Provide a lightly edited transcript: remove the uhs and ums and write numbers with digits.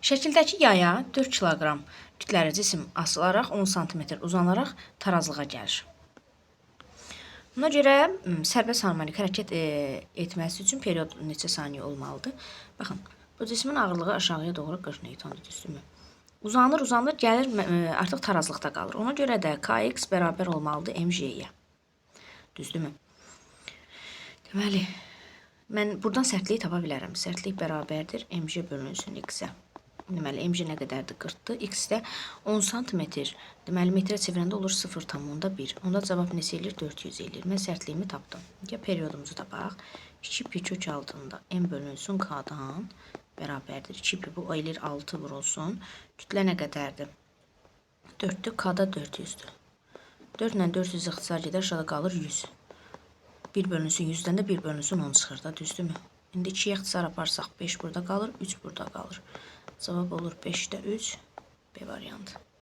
Şəkildəki yaya 4 kiloqram kütləli cisim asılaraq 10 sm uzanaraq tarazlığa gəlir. Buna görə sərbəst harmonik hərəkət etməsi üçün period neçə saniyə olmalıdır? Baxın, bu cismin ağırlığı aşağıya doğru 40 Newtondur, düzdürmü? Uzanır, gəlir, artıq tarazlıqda qalır. Ona görə də Kx bərabər olmalıdır mj-yə. Düzdürmü? Deməli, mən buradan sərtliyi tapa bilərəm. Sərtlik bərabərdir mj bölünsün x-ə. Deməli, mj nə qədərdir? 40-dır. X də 10 sm. Deməli, metrə çevirəndə olur 0,1. Onda cavab neçə eləyir? 400 eləyir. Mən sərtliyimi tapdım. Ya periodumuzu tapaq. 2pi kök altında m bölünsün k-dan bərabərdir. 2pi bu eləyir 6 vurulsun. Kütlə nə qədərdir? 4-dür. K-da 400-dür. 4 ilə 400 ixtisar gedər, aşağıda qalır 100. 1 bölünsün 100-dən də 1 bölünsün 10 çıxır da, düzdürmü? İndi 2-yə ixtisar aparsaq 5 burada qalır, 3 burada qalır. Cavab olur 5-də 3, B variantı.